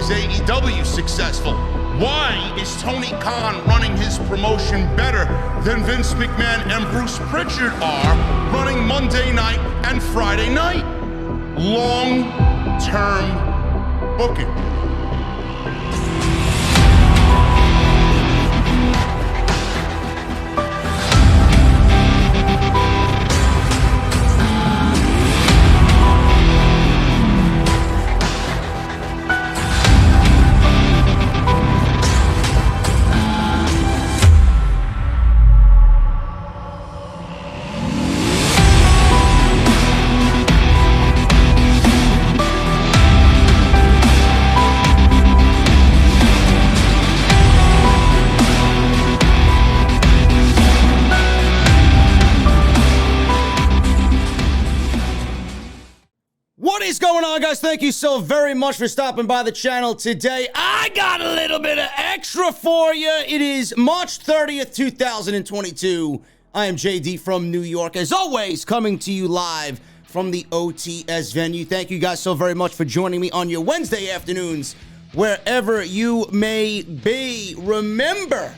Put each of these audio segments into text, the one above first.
is AEW successful? Why is Tony Khan running his promotion better than Vince McMahon and Bruce Pritchard are running Monday night and Friday night? Long-term booking. What is going on, guys? Thank you so very much for stopping by the channel today. I got a little bit of extra for you. It is March 30th, 2022. I am JD from New York, as always, coming to you live from the OTS venue. Thank you guys so very much for joining me on your Wednesday afternoons, wherever you may be. Remember,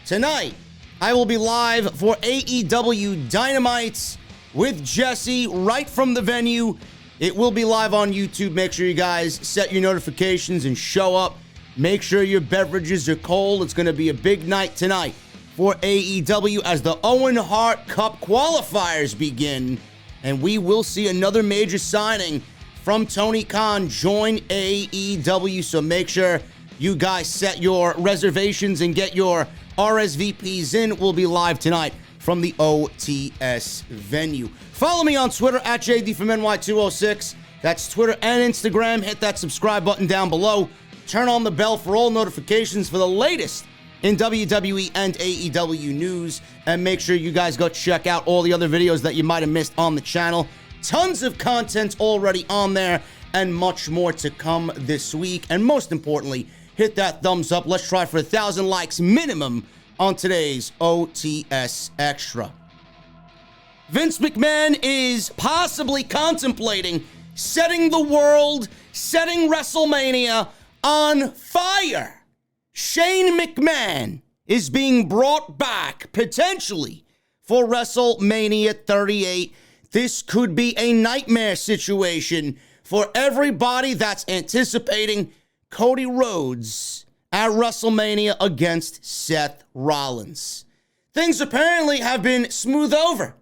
tonight, I will be live for AEW Dynamite with Jesse right from the venue. It will be live on YouTube. Make sure you guys set your notifications and show up. Make sure your beverages are cold. It's going to be a big night tonight for AEW as the Owen Hart Cup qualifiers begin. And we will see another major signing from Tony Khan join AEW. So make sure you guys set your reservations and get your RSVPs in. We'll be live tonight from the OTS venue. Follow me on Twitter at JDfromNY206. That's Twitter and Instagram. Hit that subscribe button down below. Turn on the bell for all notifications for the latest in WWE and AEW news. And make sure you guys go check out all the other videos that you might have missed on the channel. Tons of content already on there and much more to come this week. And most importantly, hit that thumbs up. Let's try for 1,000 likes minimum on today's OTS Extra. Vince McMahon is possibly contemplating setting the world, setting WrestleMania on fire. Shane McMahon is being brought back, potentially, for WrestleMania 38. This could be a nightmare situation for everybody that's anticipating Cody Rhodes at WrestleMania against Seth Rollins. Things apparently have been smoothed over.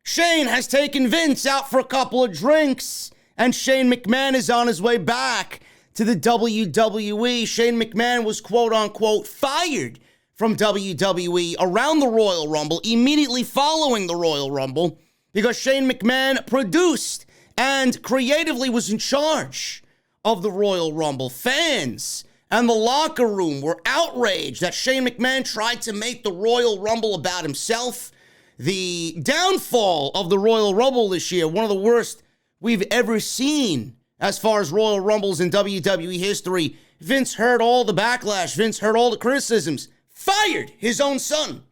Shane has taken Vince out for a couple of drinks, and Shane McMahon is on his way back to the WWE. Shane McMahon was quote-unquote fired from WWE around the Royal Rumble, immediately following the Royal Rumble, because Shane McMahon produced and creatively was in charge of the Royal Rumble. Fans and the locker room were outraged that Shane McMahon tried to make the Royal Rumble about himself. The downfall of the Royal Rumble this year, one of the worst we've ever seen as far as Royal Rumbles in WWE history. Vince heard all the backlash. Vince heard all the criticisms. Fired his own son.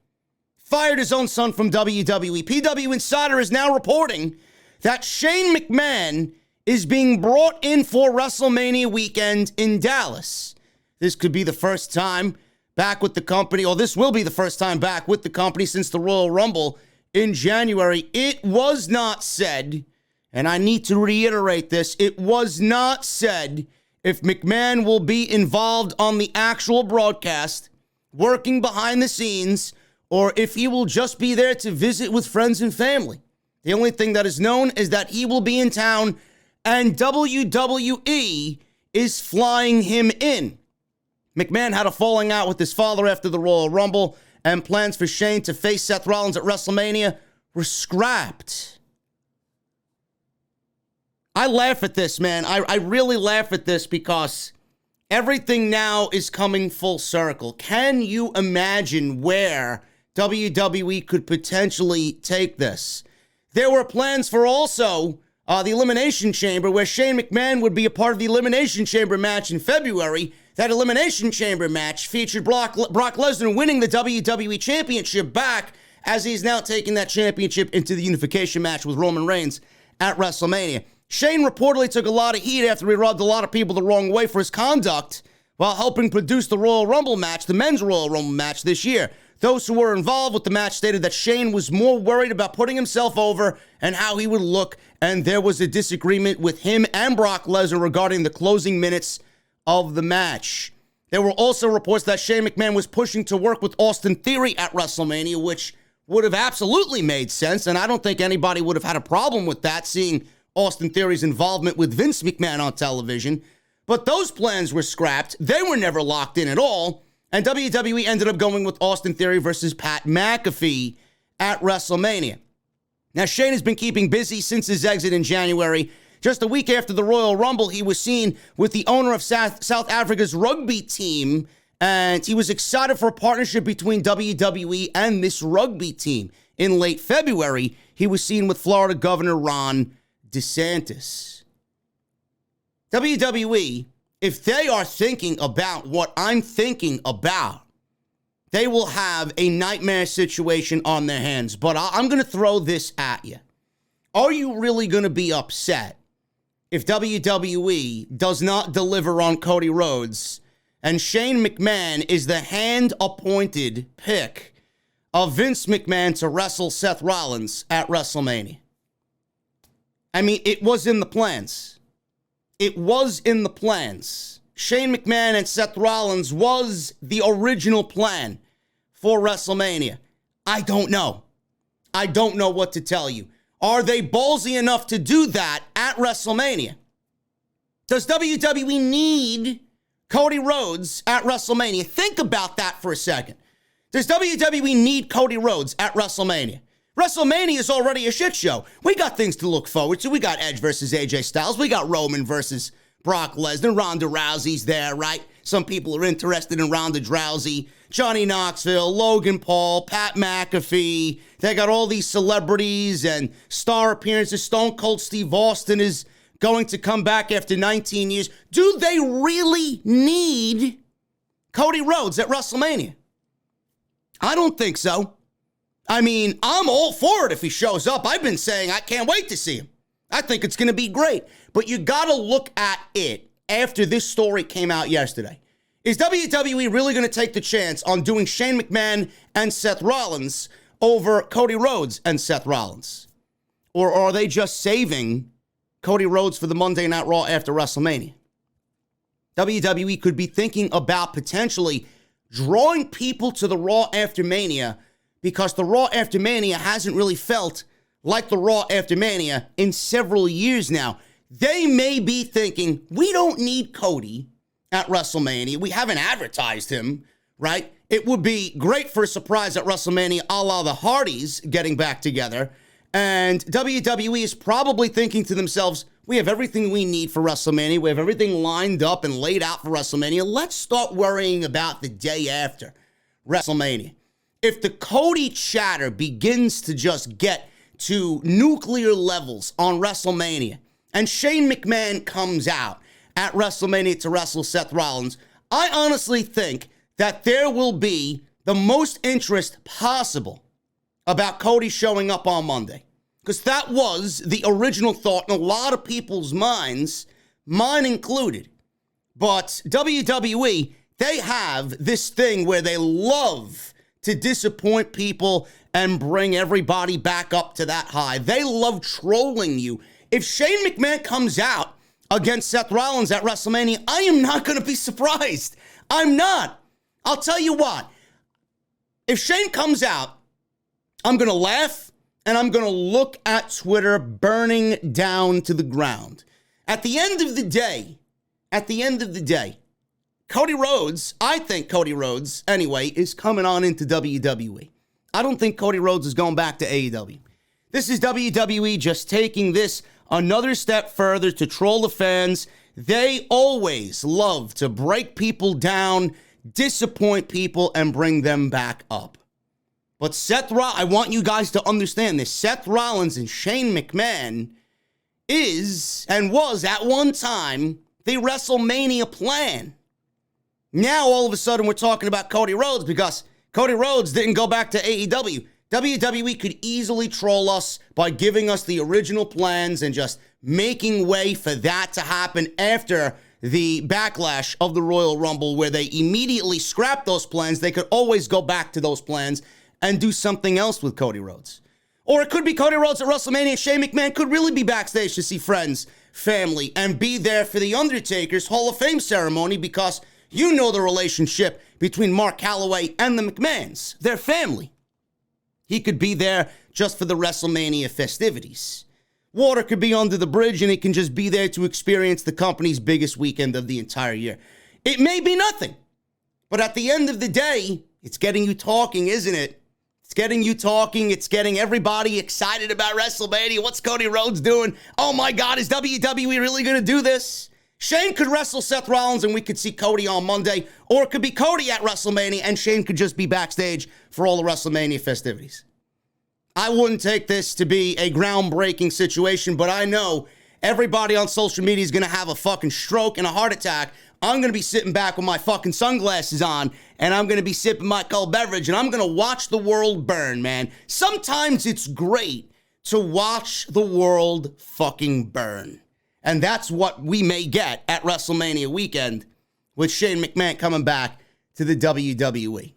Fired his own son from WWE. PW Insider is now reporting that Shane McMahon is being brought in for WrestleMania weekend in Dallas. This could be the first time back with the company, or this will be the first time back with the company since the Royal Rumble in January. It was not said, and I need to reiterate this, it was not said if McMahon will be involved on the actual broadcast, working behind the scenes, or if he will just be there to visit with friends and family. The only thing that is known is that he will be in town, and WWE is flying him in. McMahon had a falling out with his father after the Royal Rumble, and plans for Shane to face Seth Rollins at WrestleMania were scrapped. I laugh at this, man. I really laugh at this because everything now is coming full circle. Can you imagine where WWE could potentially take this? There were plans for also the Elimination Chamber, where Shane McMahon would be a part of the Elimination Chamber match in February. That Elimination Chamber match featured Brock Lesnar winning the WWE Championship back, as he's now taking that championship into the unification match with Roman Reigns at WrestleMania. Shane reportedly took a lot of heat after he rubbed a lot of people the wrong way for his conduct while helping produce the Royal Rumble match, the men's Royal Rumble match this year. Those who were involved with the match stated that Shane was more worried about putting himself over and how he would look, and there was a disagreement with him and Brock Lesnar regarding the closing minutes of the match. There were also reports that Shane McMahon was pushing to work with Austin Theory at WrestleMania, which would have absolutely made sense, and I don't think anybody would have had a problem with that, seeing Austin Theory's involvement with Vince McMahon on television. But those plans were scrapped. They were never locked in at all. And WWE ended up going with Austin Theory versus Pat McAfee at WrestleMania. Now, Shane has been keeping busy since his exit in January. Just a week after the Royal Rumble, he was seen with the owner of South Africa's rugby team, and he was excited for a partnership between WWE and this rugby team. In late February, he was seen with Florida Governor Ron DeSantis. WWE, if they are thinking about what I'm thinking about, they will have a nightmare situation on their hands. But I'm going to throw this at you. Are you really going to be upset if WWE does not deliver on Cody Rhodes and Shane McMahon is the hand-appointed pick of Vince McMahon to wrestle Seth Rollins at WrestleMania? I mean, it was in the plans. It was in the plans. Shane McMahon and Seth Rollins was the original plan for WrestleMania. I don't know. I don't know what to tell you. Are they ballsy enough to do that at WrestleMania? Does WWE need Cody Rhodes at WrestleMania? Think about that for a second. Does WWE need Cody Rhodes at WrestleMania? WrestleMania is already a shit show. We got things to look forward to. We got Edge versus AJ Styles. We got Roman versus Brock Lesnar. Ronda Rousey's there, right? Some people are interested in Ronda Rousey. Johnny Knoxville, Logan Paul, Pat McAfee. They got all these celebrities and star appearances. Stone Cold Steve Austin is going to come back after 19 years. Do they really need Cody Rhodes at WrestleMania? I don't think so. I mean, I'm all for it if he shows up. I've been saying I can't wait to see him. I think it's going to be great. But you got to look at it after this story came out yesterday. Is WWE really going to take the chance on doing Shane McMahon and Seth Rollins over Cody Rhodes and Seth Rollins? Or are they just saving Cody Rhodes for the Monday Night Raw after WrestleMania? WWE could be thinking about potentially drawing people to the Raw after Mania, because the Raw after Mania hasn't really felt like the Raw after Mania in several years now. They may be thinking, we don't need Cody at WrestleMania. We haven't advertised him, right? It would be great for a surprise at WrestleMania, a la the Hardys getting back together. And WWE is probably thinking to themselves, we have everything we need for WrestleMania. We have everything lined up and laid out for WrestleMania. Let's start worrying about the day after WrestleMania. If the Cody chatter begins to just get to nuclear levels on WrestleMania and Shane McMahon comes out at WrestleMania to wrestle Seth Rollins, I honestly think that there will be the most interest possible about Cody showing up on Monday. Because that was the original thought in a lot of people's minds, mine included. But WWE, they have this thing where they love to disappoint people and bring everybody back up to that high. They love trolling you. If Shane McMahon comes out against Seth Rollins at WrestleMania, I am not going to be surprised. I'm not. I'll tell you what. If Shane comes out, I'm going to laugh and I'm going to look at Twitter burning down to the ground. At the end of the day, Cody Rhodes, I think Cody Rhodes, anyway, is coming on into WWE. I don't think Cody Rhodes is going back to AEW. This is WWE just taking this another step further to troll the fans. They always love to break people down, disappoint people, and bring them back up. But I want you guys to understand this. Seth Rollins and Shane McMahon is and was at one time the WrestleMania plan. Now, all of a sudden, we're talking about Cody Rhodes because Cody Rhodes didn't go back to AEW. WWE could easily troll us by giving us the original plans and just making way for that to happen after the backlash of the Royal Rumble, where they immediately scrapped those plans. They could always go back to those plans and do something else with Cody Rhodes. Or it could be Cody Rhodes at WrestleMania. Shane McMahon could really be backstage to see friends, family, and be there for the Undertaker's Hall of Fame ceremony, because you know the relationship between Mark Calloway and the McMahons. They're family. He could be there just for the WrestleMania festivities. Water could be under the bridge, and he can just be there to experience the company's biggest weekend of the entire year. It may be nothing, but at the end of the day, it's getting you talking, isn't it? It's getting you talking. It's getting everybody excited about WrestleMania. What's Cody Rhodes doing? Oh my God, is WWE really going to do this? Shane could wrestle Seth Rollins and we could see Cody on Monday, or it could be Cody at WrestleMania and Shane could just be backstage for all the WrestleMania festivities. I wouldn't take this to be a groundbreaking situation, but I know everybody on social media is going to have a fucking stroke and a heart attack. I'm going to be sitting back with my fucking sunglasses on, and I'm going to be sipping my cold beverage, and I'm going to watch the world burn, man. Sometimes it's great to watch the world fucking burn. And that's what we may get at WrestleMania weekend with Shane McMahon coming back to the WWE.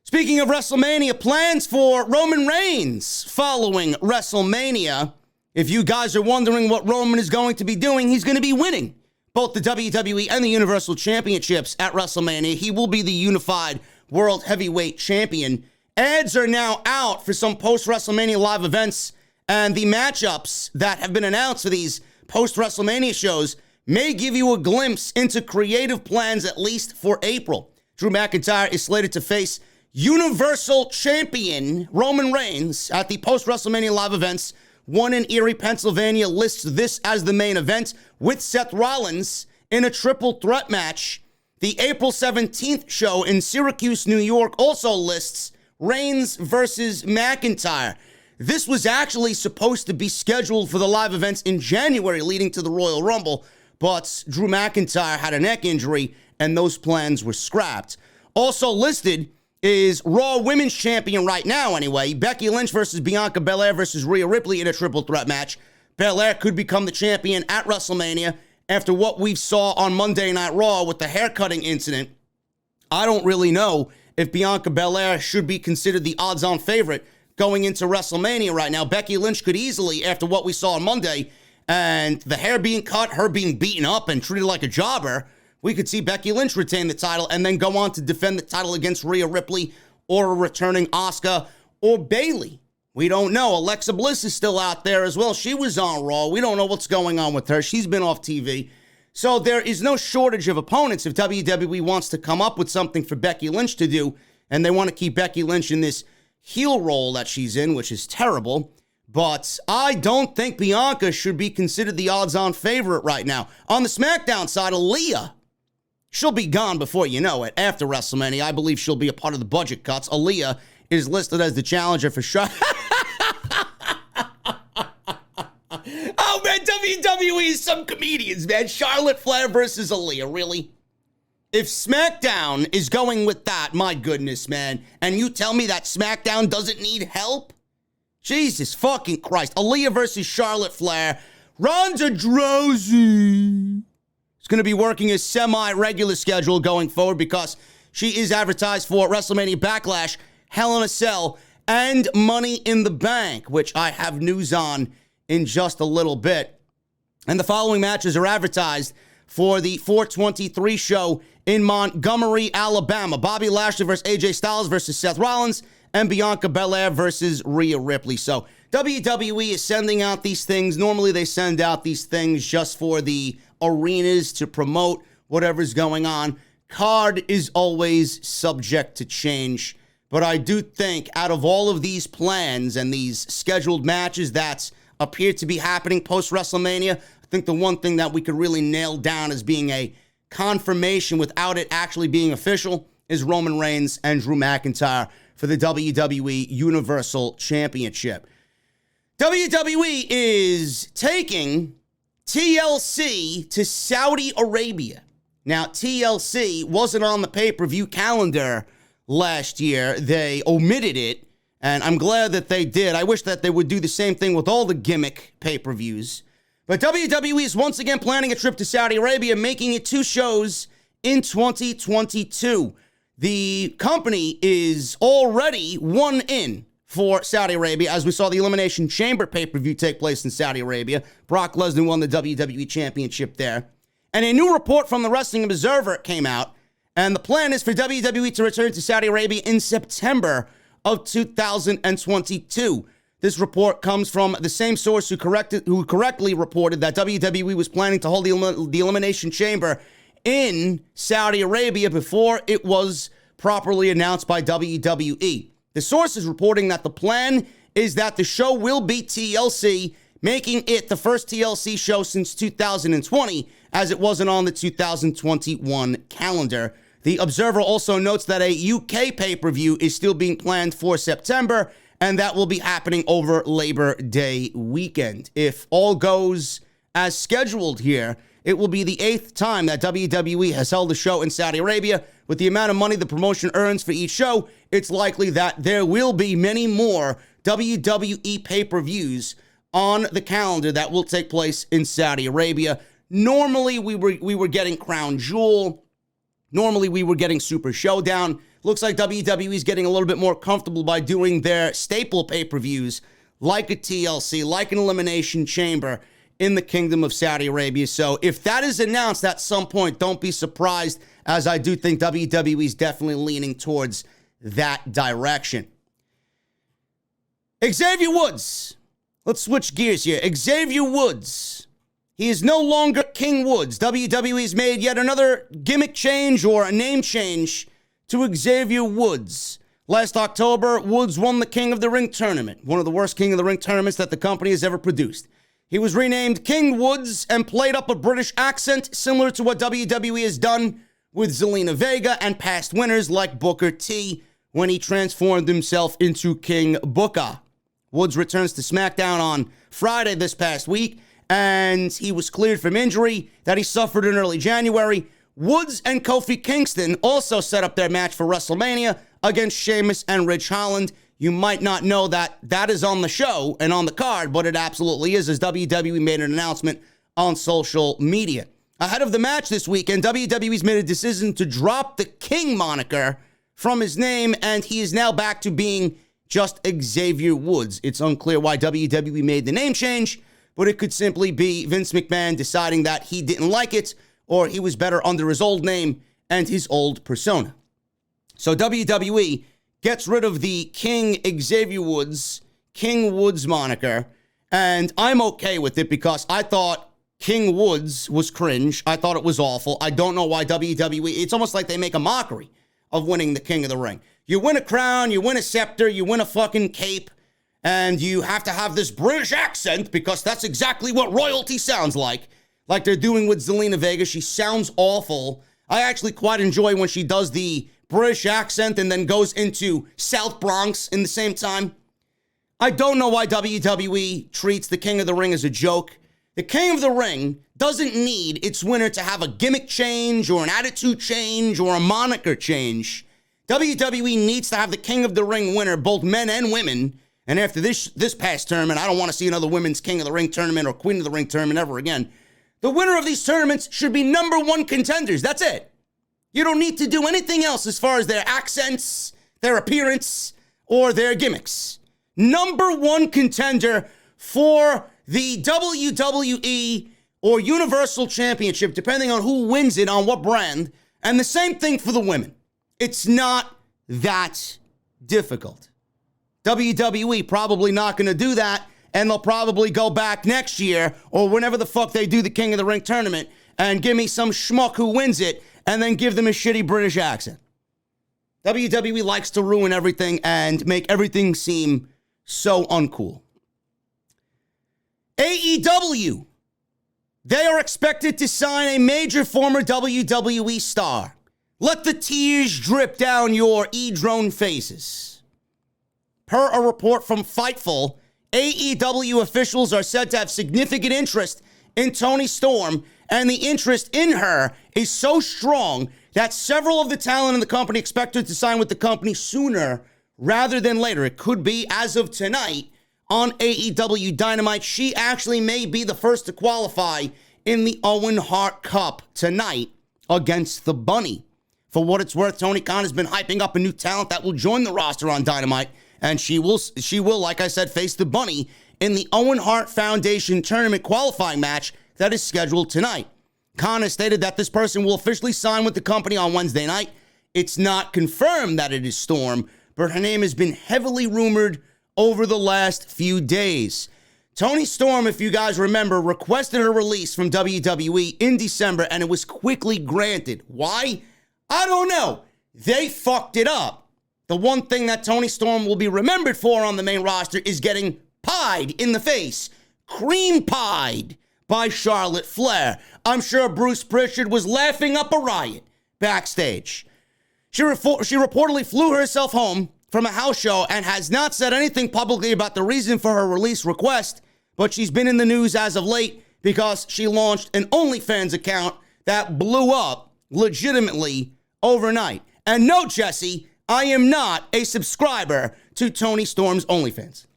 Speaking of WrestleMania, plans for Roman Reigns following WrestleMania. If you guys are wondering what Roman is going to be doing, he's going to be winning both the WWE and the Universal Championships at WrestleMania. He will be the unified World Heavyweight Champion. Ads are now out for some post-WrestleMania live events, and the matchups that have been announced for these post-WrestleMania shows may give you a glimpse into creative plans, at least for April. Drew McIntyre is slated to face Universal Champion Roman Reigns at the post-WrestleMania live events. One in Erie, Pennsylvania lists this as the main event, with Seth Rollins in a triple threat match. The April 17th show in Syracuse, New York also lists Reigns versus McIntyre. This was actually supposed to be scheduled for the live events in January leading to the Royal Rumble, but Drew McIntyre had a neck injury and those plans were scrapped. Also listed is Raw Women's Champion right now anyway, Becky Lynch versus Bianca Belair versus Rhea Ripley in a triple threat match. Belair could become the champion at WrestleMania after what we saw on Monday Night Raw with the haircutting incident. I don't really know if Bianca Belair should be considered the odds-on favorite going into WrestleMania right now. Becky Lynch could easily, after what we saw on Monday, and the hair being cut, her being beaten up and treated like a jobber, we could see Becky Lynch retain the title and then go on to defend the title against Rhea Ripley or a returning Asuka or Bayley. We don't know. Alexa Bliss is still out there as well. She was on Raw. We don't know what's going on with her. She's been off TV. So there is no shortage of opponents if WWE wants to come up with something for Becky Lynch to do, and they want to keep Becky Lynch in this heel role that she's in, which is terrible. But I don't think Bianca should be considered the odds-on favorite right now. On the SmackDown side, Aaliyah, she'll be gone before you know it. After WrestleMania, I believe she'll be a part of the budget cuts. Aaliyah is listed as the challenger for Charlotte. Oh, man, WWE is some comedians, man. Charlotte Flair versus Aaliyah, really? If SmackDown is going with that, my goodness, man, and you tell me that SmackDown doesn't need help? Jesus fucking Christ. Aaliyah versus Charlotte Flair. Ronda Rousey is going to be working a semi-regular schedule going forward because she is advertised for WrestleMania Backlash, Hell in a Cell, and Money in the Bank, which I have news on in just a little bit. And the following matches are advertised for the 423 show in Montgomery, Alabama. Bobby Lashley versus AJ Styles versus Seth Rollins, and Bianca Belair versus Rhea Ripley. So WWE is sending out these things. Normally they send out these things just for the arenas to promote whatever's going on. Card is always subject to change. But I do think out of all of these plans and these scheduled matches that appear to be happening post-WrestleMania, I think the one thing that we could really nail down as being a confirmation without it actually being official is Roman Reigns and Drew McIntyre for the WWE Universal Championship. WWE is taking TLC to Saudi Arabia. Now, TLC wasn't on the pay-per-view calendar last year. They omitted it, and I'm glad that they did. I wish that they would do the same thing with all the gimmick pay-per-views. But WWE is once again planning a trip to Saudi Arabia, making it 2 shows in 2022. The company is already 1 in for Saudi Arabia, as we saw the Elimination Chamber pay-per-view take place in Saudi Arabia. Brock Lesnar won the WWE Championship there. And a new report from the Wrestling Observer came out, and the plan is for WWE to return to Saudi Arabia in September of 2022. This report comes from the same source who correctly reported that WWE was planning to hold the Elimination Chamber in Saudi Arabia before it was properly announced by WWE. The source is reporting that the plan is that the show will be TLC, making it the first TLC show since 2020, as it wasn't on the 2021 calendar. The Observer also notes that a UK pay-per-view is still being planned for September, and that will be happening over Labor Day weekend. If all goes as scheduled here, it will be the 8th time that WWE has held a show in Saudi Arabia. With the amount of money the promotion earns for each show, it's likely that there will be many more WWE pay-per-views on the calendar that will take place in Saudi Arabia. Normally, we were getting Crown Jewel. Normally, we were getting Super Showdown. Looks like WWE is getting a little bit more comfortable by doing their staple pay-per-views, like a TLC, like an Elimination Chamber, in the Kingdom of Saudi Arabia. So if that is announced at some point, don't be surprised, as I do think WWE is definitely leaning towards that direction. Xavier Woods. Let's switch gears here. Xavier Woods. He is no longer King Woods. WWE's made yet another gimmick change or a name change to Xavier Woods. Last October, Woods won the King of the Ring tournament, one of the worst King of the Ring tournaments that the company has ever produced. He was renamed King Woods and played up a British accent, similar to what WWE has done with Zelina Vega and past winners like Booker T when he transformed himself into King Booker. Woods returns to SmackDown on Friday this past week, and he was cleared from injury that he suffered in early January. Woods and Kofi Kingston also set up their match for WrestleMania against Sheamus and Ridge Holland. You might not know that that is on the show and on the card, but it absolutely is, as WWE made an announcement on social media. Ahead of the match this weekend, WWE's made a decision to drop the King moniker from his name, and he is now back to being just Xavier Woods. It's unclear why WWE made the name change, but it could simply be Vince McMahon deciding that he didn't like it, or he was better under his old name and his old persona. So WWE gets rid of the King Xavier Woods, King Woods moniker, and I'm okay with it because I thought King Woods was cringe. I thought it was awful. I don't know why WWE, it's almost like they make a mockery of winning the King of the Ring. You win a crown, you win a scepter, you win a fucking cape, and you have to have this British accent because that's exactly what royalty sounds like they're doing with Zelina Vega. She sounds awful. I actually quite enjoy when she does the British accent and then goes into South Bronx in the same time. I don't know why WWE treats the King of the Ring as a joke. The King of the Ring doesn't need its winner to have a gimmick change or an attitude change or a moniker change. WWE needs to have the King of the Ring winner, both men and women. And after this past tournament, I don't want to see another women's King of the Ring tournament or Queen of the Ring tournament ever again. The winner of these tournaments should be number 1 contenders. That's it. You don't need to do anything else as far as their accents, their appearance, or their gimmicks. Number 1 contender for the WWE or Universal Championship, depending on who wins it on what brand. And the same thing for the women. It's not that difficult. WWE probably not going to do that, and they'll probably go back next year or whenever the fuck they do the King of the Ring tournament and give me some schmuck who wins it and then give them a shitty British accent. WWE likes to ruin everything and make everything seem so uncool. AEW. They are expected to sign a major former WWE star. Let the tears drip down your e-drone faces. Per a report from Fightful, AEW officials are said to have significant interest in Toni Storm, and the interest in her is so strong that several of the talent in the company expected to sign with the company sooner rather than later. It could be as of tonight, on AEW Dynamite. She actually may be the first to qualify in the Owen Hart Cup tonight against the Bunny. For what it's worth, Tony Khan has been hyping up a new talent that will join the roster on Dynamite, and she will, like I said, face the Bunny in the Owen Hart Foundation tournament qualifying match that is scheduled tonight. Khan has stated that this person will officially sign with the company on Wednesday night. It's not confirmed that it is Storm, but her name has been heavily rumored over the last few days. Toni Storm, if you guys remember, requested her release from WWE in December, and it was quickly granted. Why? I don't know. They fucked it up. The one thing that Toni Storm will be remembered for on the main roster is getting pied in the face, cream pied by Charlotte Flair. I'm sure Bruce Pritchard was laughing up a riot backstage. She reportedly flew herself home from a house show and has not said anything publicly about the reason for her release request, but she's been in the news as of late because she launched an OnlyFans account that blew up legitimately overnight. And no, Jesse, I am not a subscriber to Toni Storm's OnlyFans.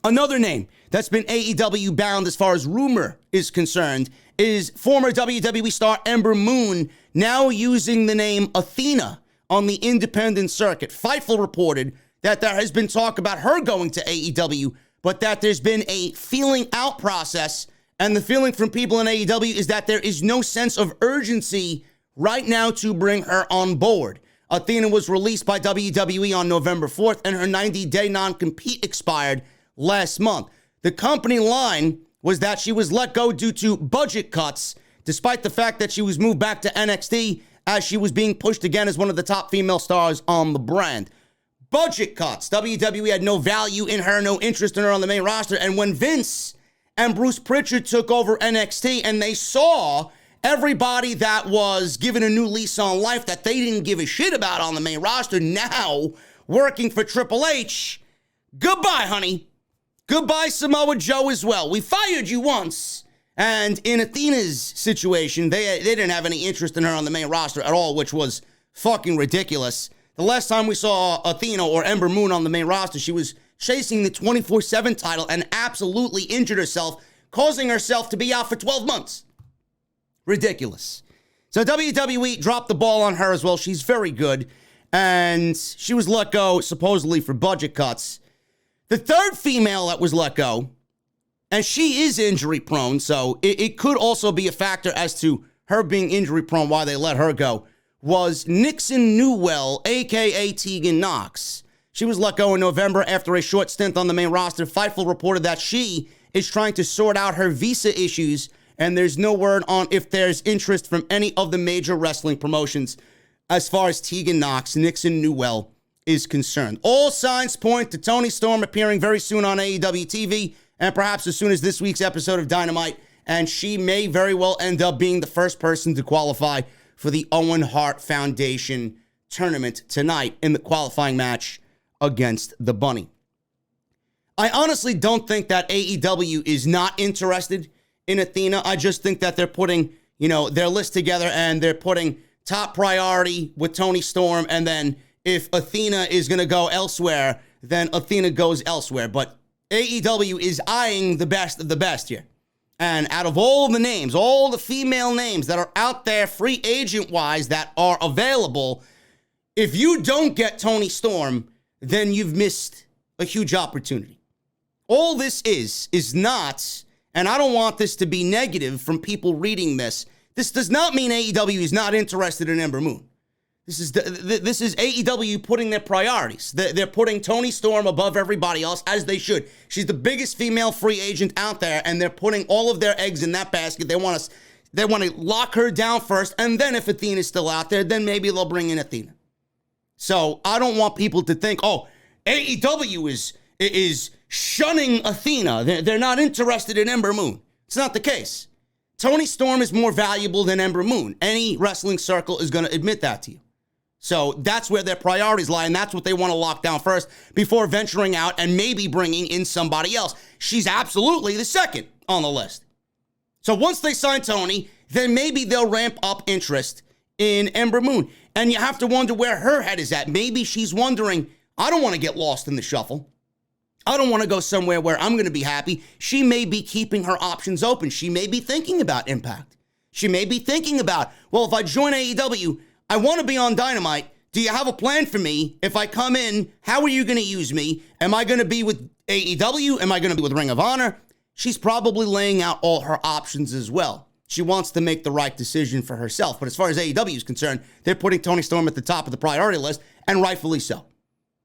Another name that's been AEW bound as far as rumor is concerned is former WWE star Ember Moon, now using the name Athena on the independent circuit. Fightful reported that there has been talk about her going to AEW, but that there's been a feeling out process, and the feeling from people in AEW is that there is no sense of urgency right now to bring her on board. Athena was released by WWE on November 4th, and her 90-day non-compete expired last month. The company line was that she was let go due to budget cuts, despite the fact that she was moved back to NXT as she was being pushed again as one of the top female stars on the brand. Budget cuts. WWE had no value in her, no interest in her on the main roster. And when Vince and Bruce Pritchard took over NXT and they saw everybody that was given a new lease on life that they didn't give a shit about on the main roster now working for Triple H, goodbye, honey. Goodbye, Samoa Joe, as well. We fired you once. And in Athena's situation, they didn't have any interest in her on the main roster at all, which was fucking ridiculous. The last time we saw Athena or Ember Moon on the main roster, she was chasing the 24/7 title and absolutely injured herself, causing herself to be out for 12 months. Ridiculous. So WWE dropped the ball on her as well. She's very good. And she was let go supposedly for budget cuts. The third female that was let go, and she is injury prone, so it could also be a factor as to her being injury prone, why they let her go, was Nixon Newell, a.k.a. Tegan Knox. She was let go in November after a short stint on the main roster. Fightful reported that she is trying to sort out her visa issues, and there's no word on if there's interest from any of the major wrestling promotions as far as Tegan Knox, Nixon Newell, is concerned. All signs point to Toni Storm appearing very soon on AEW TV, and perhaps as soon as this week's episode of Dynamite, and she may very well end up being the first person to qualify for the Owen Hart Foundation tournament tonight in the qualifying match against the Bunny. I honestly don't think that AEW is not interested in Athena. I just think that they're putting, their list together and they're putting top priority with Toni Storm, and then if Athena is going to go elsewhere, then Athena goes elsewhere. But AEW is eyeing the best of the best here. And out of all the names, all the female names that are out there free agent-wise that are available, if you don't get Toni Storm, then you've missed a huge opportunity. All this is not, and I don't want this to be negative from people reading this, this does not mean AEW is not interested in Ember Moon. This is AEW putting their priorities. They're putting Toni Storm above everybody else, as they should. She's the biggest female free agent out there, and they're putting all of their eggs in that basket. They want to lock her down first, and then if Athena's still out there, then maybe they'll bring in Athena. So I don't want people to think, AEW is shunning Athena. They're not interested in Ember Moon. It's not the case. Toni Storm is more valuable than Ember Moon. Any wrestling circle is going to admit that to you. So that's where their priorities lie, and that's what they want to lock down first before venturing out and maybe bringing in somebody else. She's absolutely the second on the list. So once they sign Toni, then maybe they'll ramp up interest in Ember Moon. And you have to wonder where her head is at. Maybe she's wondering, I don't want to get lost in the shuffle. I don't want to go somewhere where I'm going to be happy. She may be keeping her options open. She may be thinking about Impact. She may be thinking about, well, if I join AEW, I want to be on Dynamite. Do you have a plan for me? If I come in, how are you going to use me? Am I going to be with AEW? Am I going to be with Ring of Honor? She's probably laying out all her options as well. She wants to make the right decision for herself. But as far as AEW is concerned, they're putting Toni Storm at the top of the priority list, and rightfully so.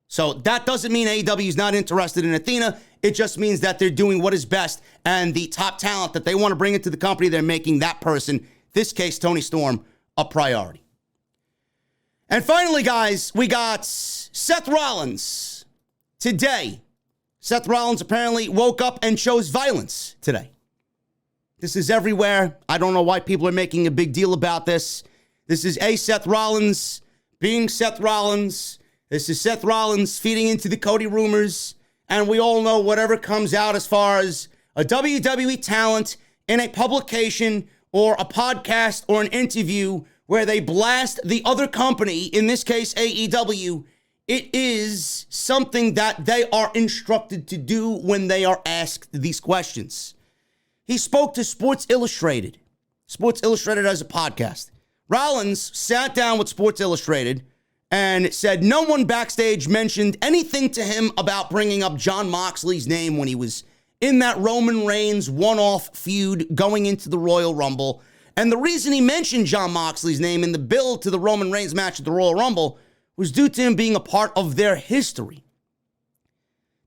So that doesn't mean AEW is not interested in Athena. It just means that they're doing what is best, and the top talent that they want to bring into the company, they're making that person, this case, Toni Storm, a priority. And finally, guys, we got Seth Rollins today. Seth Rollins apparently woke up and chose violence today. This is everywhere. I don't know why people are making a big deal about this. This is Seth Rollins being Seth Rollins. This is Seth Rollins feeding into the Cody rumors. And we all know whatever comes out as far as a WWE talent in a publication or a podcast or an interview where they blast the other company, in this case AEW, it is something that they are instructed to do when they are asked these questions. He spoke to Sports Illustrated. Sports Illustrated has a podcast. Rollins sat down with Sports Illustrated and said no one backstage mentioned anything to him about bringing up Jon Moxley's name when he was in that Roman Reigns one-off feud going into the Royal Rumble. And the reason he mentioned Jon Moxley's name in the build to the Roman Reigns match at the Royal Rumble was due to him being a part of their history.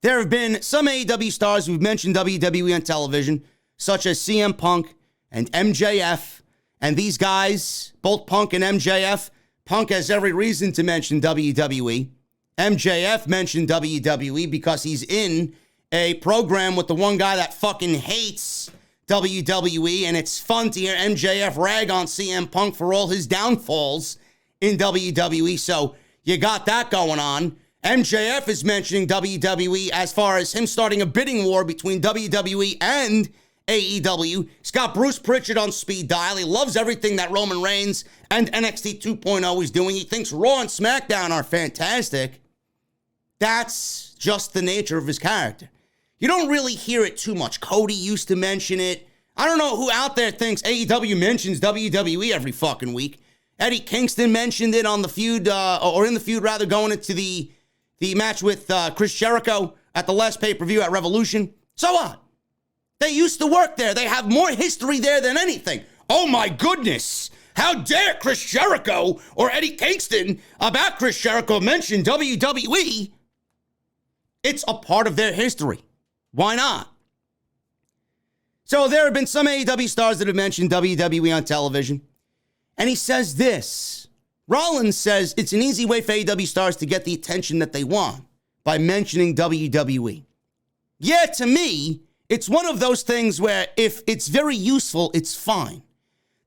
There have been some AEW stars who've mentioned WWE on television, such as CM Punk and MJF. And these guys, both Punk and MJF, Punk has every reason to mention WWE. MJF mentioned WWE because he's in a program with the one guy that fucking hates WWE, and it's fun to hear MJF rag on CM Punk for all his downfalls in WWE. So you got that going on. MJF is mentioning WWE as far as him starting a bidding war between WWE and AEW. He's got Bruce Pritchard on speed dial. He loves everything that Roman Reigns and NXT 2.0 is doing. He thinks Raw and SmackDown are fantastic. That's just the nature of his character. You don't really hear it too much. Cody used to mention it. I don't know who out there thinks AEW mentions WWE every fucking week. Eddie Kingston mentioned it on the feud, or in the feud rather, going into the match with Chris Jericho at the last pay-per-view at Revolution. So what? They used to work there. They have more history there than anything. Oh my goodness. How dare Chris Jericho or Eddie Kingston about Chris Jericho mention WWE? It's a part of their history. Why not? So there have been some AEW stars that have mentioned WWE on television. And he says this. Rollins says it's an easy way for AEW stars to get the attention that they want by mentioning WWE. Yeah, to me, it's one of those things where if it's very useful, it's fine.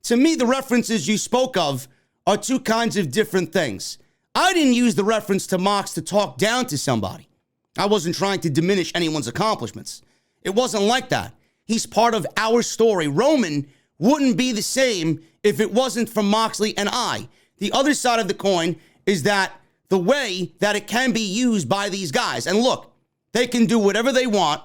To me, the references you spoke of are two kinds of different things. I didn't use the reference to Mox to talk down to somebody. I wasn't trying to diminish anyone's accomplishments. It wasn't like that. He's part of our story. Roman wouldn't be the same if it wasn't for Moxley and I. The other side of the coin is that the way that it can be used by these guys. And look, they can do whatever they want.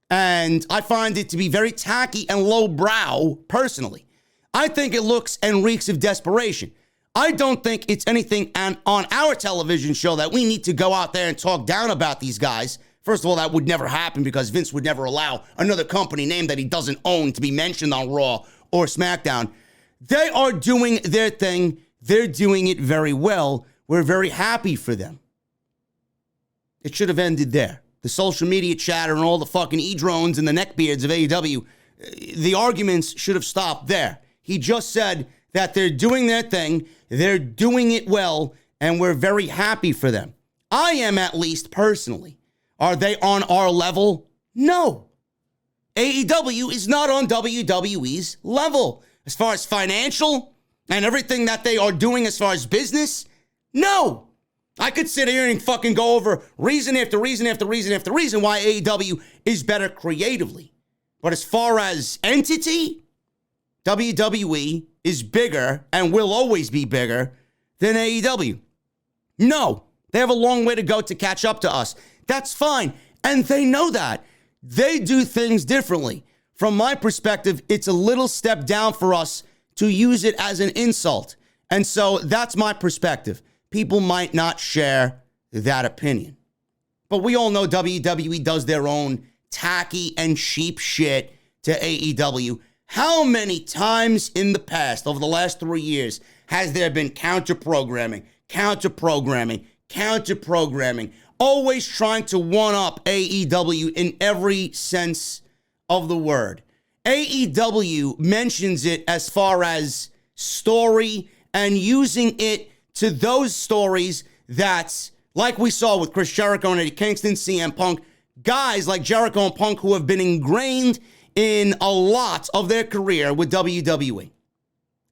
And I find it to be very tacky and lowbrow, personally. I think it looks and reeks of desperation. I don't think it's anything on our television show that we need to go out there and talk down about these guys. First of all, that would never happen because Vince would never allow another company name that he doesn't own to be mentioned on Raw or SmackDown. They are doing their thing. They're doing it very well. We're very happy for them. It should have ended there. The social media chatter and all the fucking e-drones and the neckbeards of AEW, the arguments should have stopped there. He just said that they're doing their thing, they're doing it well, and we're very happy for them. I am, at least personally. Are they on our level? No. AEW is not on WWE's level. As far as financial and everything that they are doing as far as business, no. I could sit here and fucking go over reason after reason after reason after reason why AEW is better creatively. But as far as entity, WWE is bigger and will always be bigger than AEW. No, they have a long way to go to catch up to us. That's fine. And they know that. They do things differently. From my perspective, it's a little step down for us to use it as an insult. And so that's my perspective. People might not share that opinion. But we all know WWE does their own tacky and cheap shit to AEW. How many times in the past, over the last 3 years, has there been counter-programming, always trying to one-up AEW in every sense of the word? AEW mentions it as far as story and using it to those stories that, like we saw with Chris Jericho and Eddie Kingston, CM Punk, guys like Jericho and Punk who have been ingrained in a lot of their career with WWE.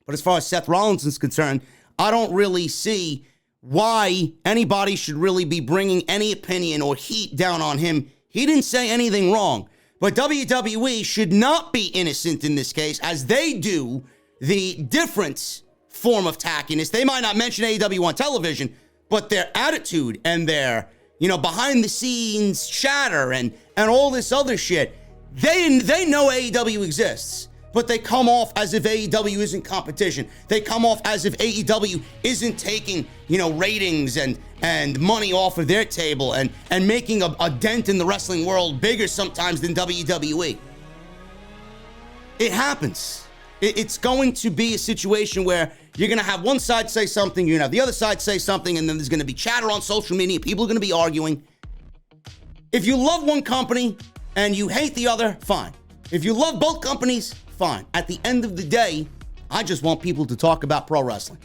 But as far as Seth Rollins is concerned, I don't really see why anybody should really be bringing any opinion or heat down on him. He didn't say anything wrong. But WWE should not be innocent in this case, as they do the different form of tackiness. They might not mention AEW on television, but their attitude and their, behind the scenes chatter and all this other shit, they know AEW exists, but they come off as if AEW isn't competition. They come off as if AEW isn't taking, ratings and money off of their table and making a dent in the wrestling world bigger sometimes than WWE. It happens. It's going to be a situation where you're going to have one side say something, you're going to have the other side say something, and then there's going to be chatter on social media. People are going to be arguing. If you love one company and you hate the other, fine. If you love both companies, fine. At the end of the day, I just want people to talk about pro wrestling.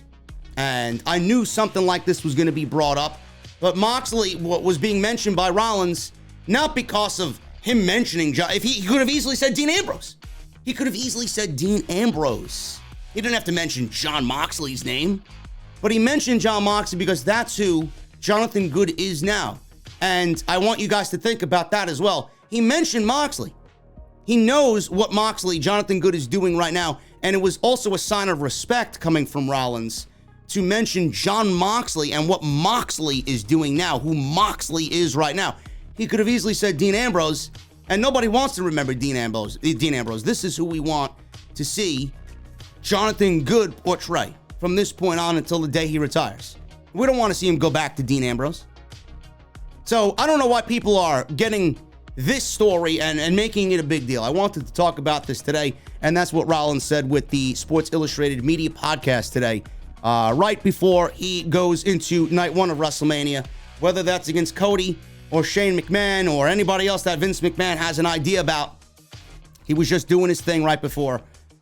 And I knew something like this was going to be brought up, but Moxley was being mentioned by Rollins, not because of him mentioning John. If he could have easily said Dean Ambrose. He could have easily said Dean Ambrose. He didn't have to mention Jon Moxley's name, but he mentioned Jon Moxley because that's who Jonathan Good is now. And I want you guys to think about that as well. He mentioned Moxley. He knows what Jonathan Good is doing right now, and it was also a sign of respect coming from Rollins to mention Jon Moxley and what Moxley is doing now, who Moxley is right now. He could have easily said Dean Ambrose, and nobody wants to remember Dean Ambrose. This is who we want to see Jonathan Good portray from this point on until the day he retires. We don't want to see him go back to Dean Ambrose. So I don't know why people are getting this story and making it a big deal. I wanted to talk about this today, and that's what Rollins said with the Sports Illustrated Media podcast today, right before he goes into night one of WrestleMania, whether that's against Cody or Shane McMahon or anybody else that Vince McMahon has an idea about. He was just doing his thing right before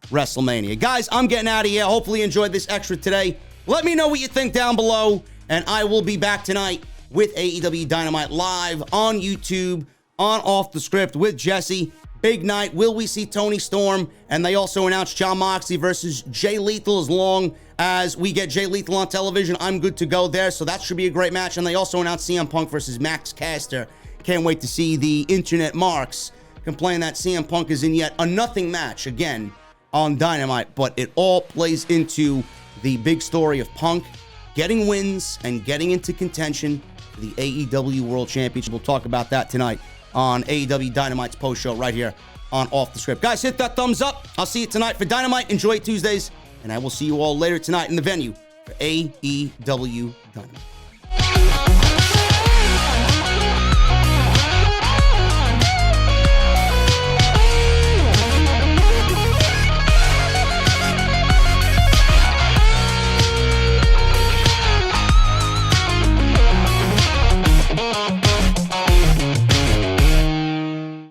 WrestleMania. Guys, I'm getting out of here. Hopefully you enjoyed this extra today. Let me know what you think down below, and I will be back tonight with AEW Dynamite live on YouTube, on Off the Script with Jesse. Big night. Will we see Toni Storm? And they also announced Jon Moxley versus Jay Lethal. As long as we get Jay Lethal on television, I'm good to go there. So that should be a great match. And they also announced CM Punk versus Max Caster. Can't wait to see the internet marks complain that CM Punk is in yet a nothing match again on Dynamite. But it all plays into the big story of Punk getting wins and getting into contention for the AEW World Championship. We'll talk about that tonight on AEW Dynamite's post show right here on Off the Script. Guys, hit that thumbs up. I'll see you tonight for Dynamite. Enjoy Tuesdays, and I will see you all later tonight in the venue for AEW Dynamite.